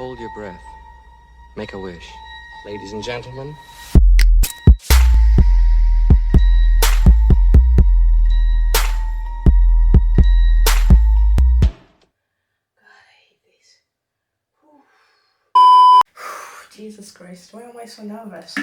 Hold your breath. Make a wish. Ladies and gentlemen. Jesus Christ, why am I so nervous?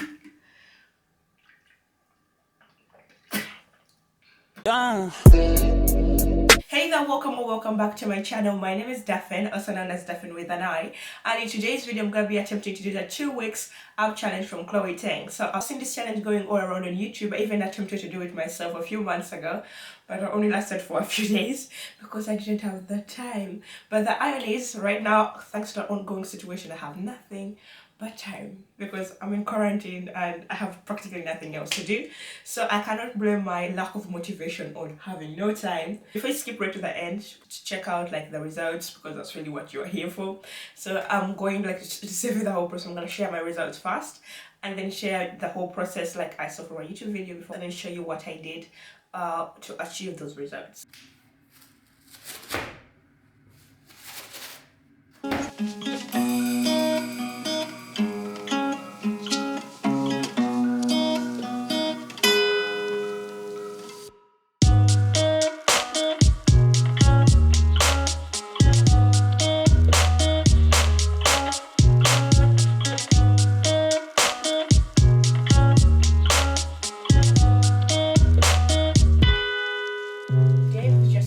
Hey there, welcome or welcome back to my channel. My name is Daphne, also known as Daphne with an I, and in today's video I'm going to be attempting to do the 2 weeks ab challenge from Chloe Ting. So I've seen this challenge going all around on YouTube. I even attempted to do it myself a few months ago, but it only lasted for a few days because I didn't have the time. But the irony is, right now, thanks to the ongoing situation, I have nothing but time because I'm in quarantine and I have practically nothing else to do. So I cannot blame my lack of motivation on having no time. Before you skip right to the end to check out like the results, because that's really what you're here for. So I'm going like to save you the whole process. I'm going to share my results first and then share the whole process like I saw from a YouTube video before, and then show you what I did to achieve those results.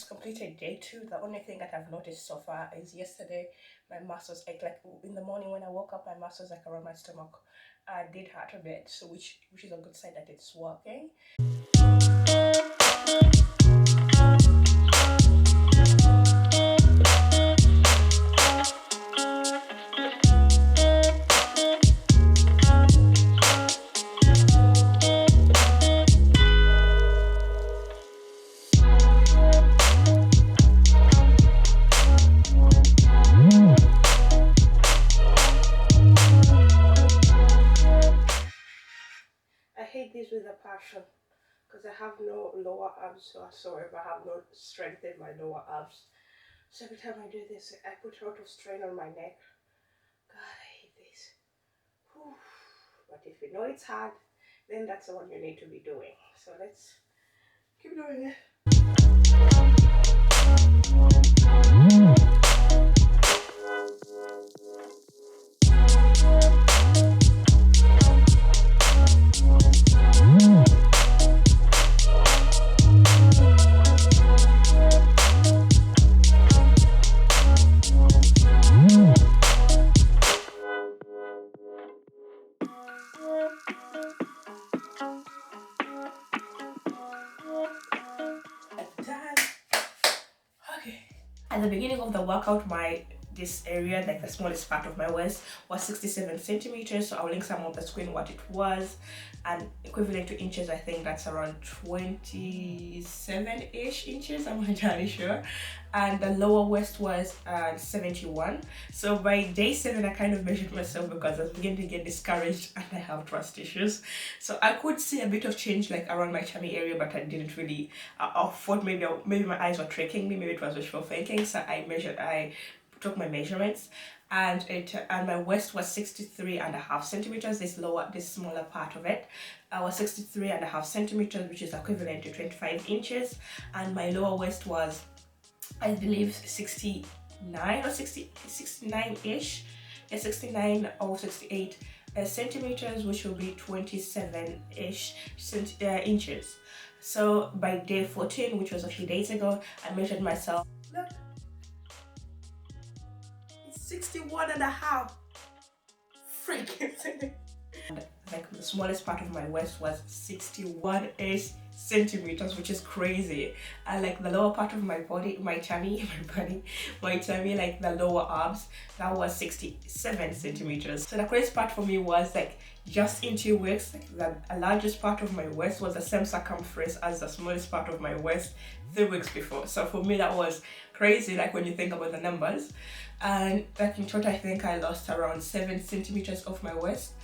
Completed day 2. The only thing that I've noticed so far is yesterday my muscles like in the morning when I woke up, my muscles like around my stomach did hurt a bit, so which is a good sign that it's working. I hate this with a passion because I have no lower abs whatsoever. I have no strength in my lower abs. So every time I do this, I put a lot of strain on my neck. God, I hate this. Whew. But if you know it's hard, then that's the one you need to be doing. So let's keep doing it. At the beginning of the workout, this area, like the smallest part of my waist, was 67 centimeters. So I'll link some of the screen what it was, and equivalent to inches, I think that's around 27-ish inches, I'm not entirely sure. And the lower waist was 71. So by day 7 I kind of measured myself because I was beginning to get discouraged and I have trust issues. So I could see a bit of change like around my tummy area, but I didn't really I thought maybe my eyes were tricking me, maybe it was wishful thinking. So I took my measurements, and my waist was 63.5 centimeters. This smaller part of it was 63.5 centimeters, which is equivalent to 25 inches, and my lower waist was, I believe, 69 or 69-ish, 69 or 68 centimeters, which will be 27-ish inches. So by day 14, which was a few days ago, I measured myself. Look, it's 61.5 freaking. Like the smallest part of my waist was 61-ish centimeters, which is crazy. And like the lower part of my body, my tummy, like the lower abs, that was 67 centimeters. So the crazy part for me was like just in 2 weeks, like the largest part of my waist was the same circumference as the smallest part of my waist 3 weeks before. So for me that was crazy, like when you think about the numbers. And like in total I think I lost around 7 centimeters of my waist,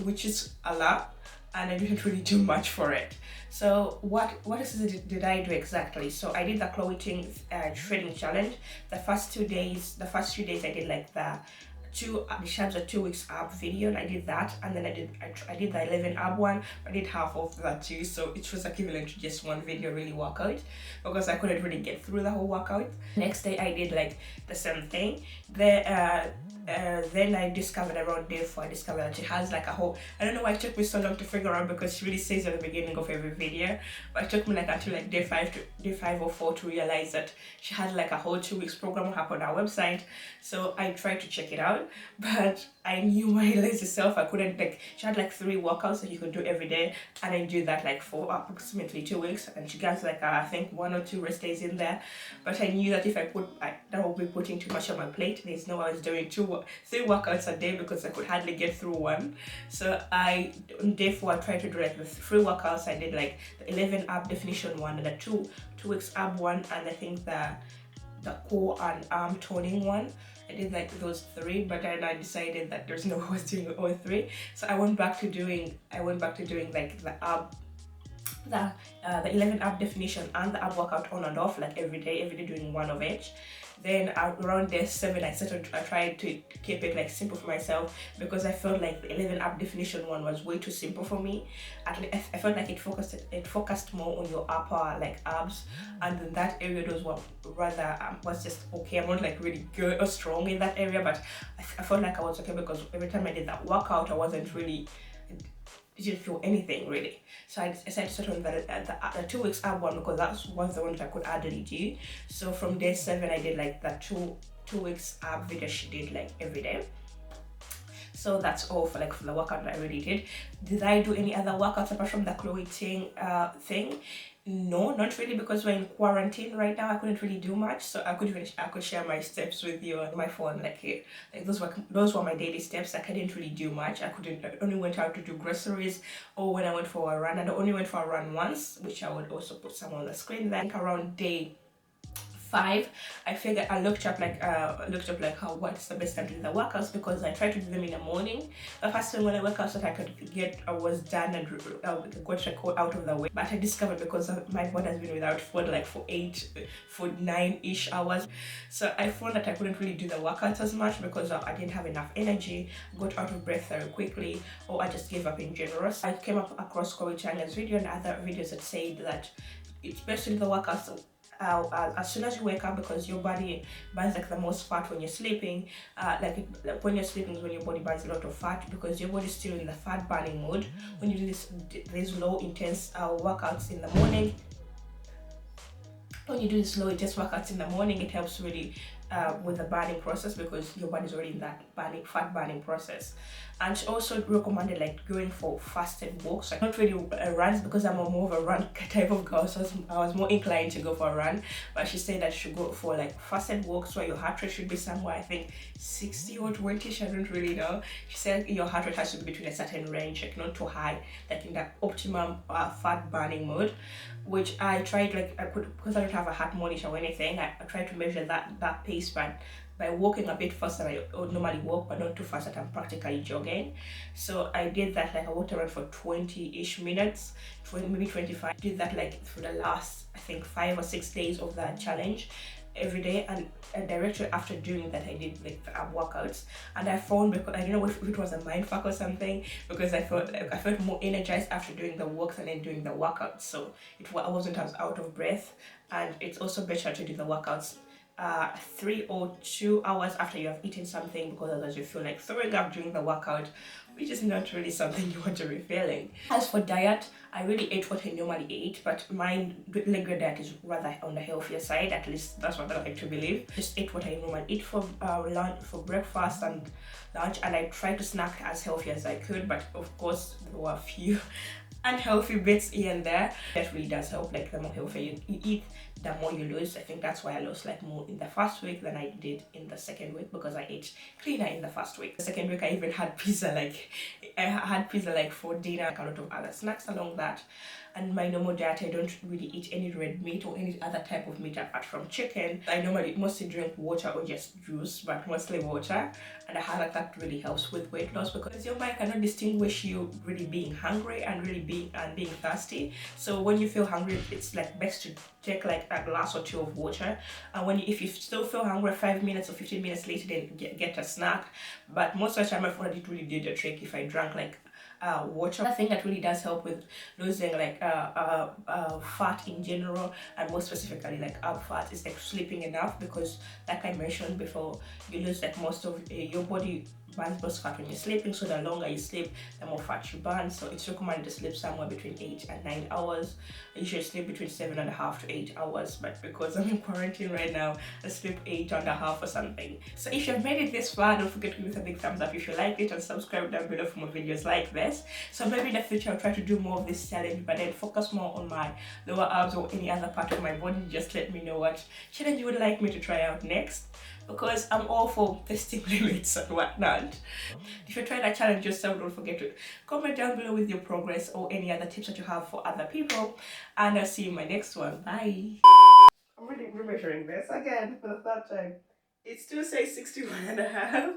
which is a lot, and I didn't really do much for it. So what did I do exactly? So I did the Chloe Ting training challenge. The first 3 days I did like the she has a 2 weeks ab video, and I did that, and then I did the 11 ab one. I did half of that too, so it was equivalent to just one video really workout, because I couldn't really get through the whole workout. Next day I did like the same thing. Then I discovered around day 4, I discovered that she has like a whole, I don't know why it took me so long to figure out, because she really says at the beginning of every video, but it took me like until like day 5 or 4 to realize that she had like a whole 2 weeks program up on our website. So I tried to check it out, but I knew my lazy self, I couldn't, like, she had like 3 workouts that you could do every day, and I do that like for approximately 2 weeks, and she gets like I think 1 or 2 rest days in there. But I knew that if I put that would be putting too much on my plate. There's no way I was doing 3 workouts a day, because I could hardly get through one. So on day 4 I tried to do like the 3 workouts. I did like the 11 ab definition one, and the 2 weeks ab one, and I think the core and arm toning one. I did like those 3, but then I decided that there's no way I was doing all 3. So I went back to doing like the ab, the 11 ab definition and the ab workout on and off, like every day doing one of each. Then around day 7 I tried to keep it like simple for myself, because I felt like the 11 ab definition one was way too simple for me. I felt like it focused more on your upper like abs, and in that area those were rather was just okay. I'm not like really good or strong in that area, but I felt like I was okay, because every time I did that workout I wasn't really, didn't feel anything really. So I decided to start on the 2 weeks ab one, because that was the one that I could hardly do. So from day 7 I did like the two weeks ab video she did like every day. So that's all for the workout that I already did. Did I do any other workouts apart from the Chloe Ting thing? No, not really, because we're in quarantine right now. I couldn't really do much, so I could share my steps with you on my phone. Like those were my daily steps. Like I didn't really do much. I only went out to do groceries, or when I went for a run, and I only went for a run once, which I would also put some on the screen. Then around day 5 I figured I looked up what's the best time to do the workouts, because I try to do them in the morning. The first time when I work out so that I was done and got out of the way. But I discovered, because my body has been without food like for 9-ish hours, so I found that I couldn't really do the workouts as much, because I didn't have enough energy, got out of breath very quickly, or I just gave up in general. So I came across Chloe Ting's video and other videos that said that it's best to do the workouts as soon as you wake up, because your body burns like the most fat when you're sleeping. When you're sleeping is when your body burns a lot of fat, because your body's still in the fat burning mode. When you do these low intense workouts in the morning, it helps really with the burning process, because your body's already in that fat burning process. And she also recommended like going for fasted walks, like not really runs, because I'm more of a run type of girl, so I was more inclined to go for a run. But she said that you should go for like fasted walks where your heart rate should be somewhere, I think 60 or 20, I don't really know. She said your heart rate has to be between a certain range, like not too high, like in that optimum fat burning mode, which I tried. Like because I don't have a heart monitor or anything, I tried to measure that pace by walking a bit faster than I would normally walk, but not too fast that I'm practically jogging. So I did that, like I walked around for 20-ish minutes, maybe 25. Did that like for the last, I think 5 or 6 days of that challenge every day, and directly after doing that I did like the ab workouts, and I found, because I don't know if it was a mind fuck or something, because I felt more energized after doing the walks and then doing the workouts. So I wasn't as out of breath, and it's also better to do the workouts 3 or 2 hours after you have eaten something, because otherwise you feel like throwing up during the workout, which is not really something you want to be feeling. As for diet, I really ate what I normally eat, but my regular diet is rather on the healthier side. At least that's what I like to believe. Just ate what I normally eat for lunch, for breakfast and lunch, and I tried to snack as healthy as I could, but of course there were a few unhealthy bits here and there. That really does help. Like the more healthy you eat, the more you lose. I think that's why I lost like more in the first week than I did in the second week, because I ate cleaner in the first week. The second week I even had pizza, like for dinner, like a lot of other snacks along that. And my normal diet, I don't really eat any red meat or any other type of meat apart from chicken. I normally mostly drink water or just juice, but mostly water. And I heard like that really helps with weight loss, because your mind cannot distinguish you really being hungry and really being thirsty. So when you feel hungry, it's like best to take like a glass or two of water. And if you still feel hungry 5 minutes or 15 minutes later, then get a snack. But most of the time I found it really did the trick if I drank like water. Another thing that really does help with losing like fat in general, and more specifically like ab fat, is like sleeping enough, because like I mentioned before, you lose like most of your body burns most fat when you're sleeping. So the longer you sleep, the more fat you burn. So it's recommended to sleep somewhere between 8 and 9 hours. I usually sleep between 7.5 to 8 hours, but because I'm in quarantine right now, I sleep 8.5 or something. So if you've made it this far, don't forget to give it a big thumbs up if you like it, and subscribe down below for more videos like this. So maybe in the future I'll try to do more of this challenge, but then focus more on my lower abs or any other part of my body. Just let me know what challenge you would like me to try out next, because I'm all for testing limits and whatnot. If you try that challenge yourself, don't forget to comment down below with your progress or any other tips that you have for other people. And I'll see you in my next one. Bye. I'm really measuring this again for the third time. It still says 61.5.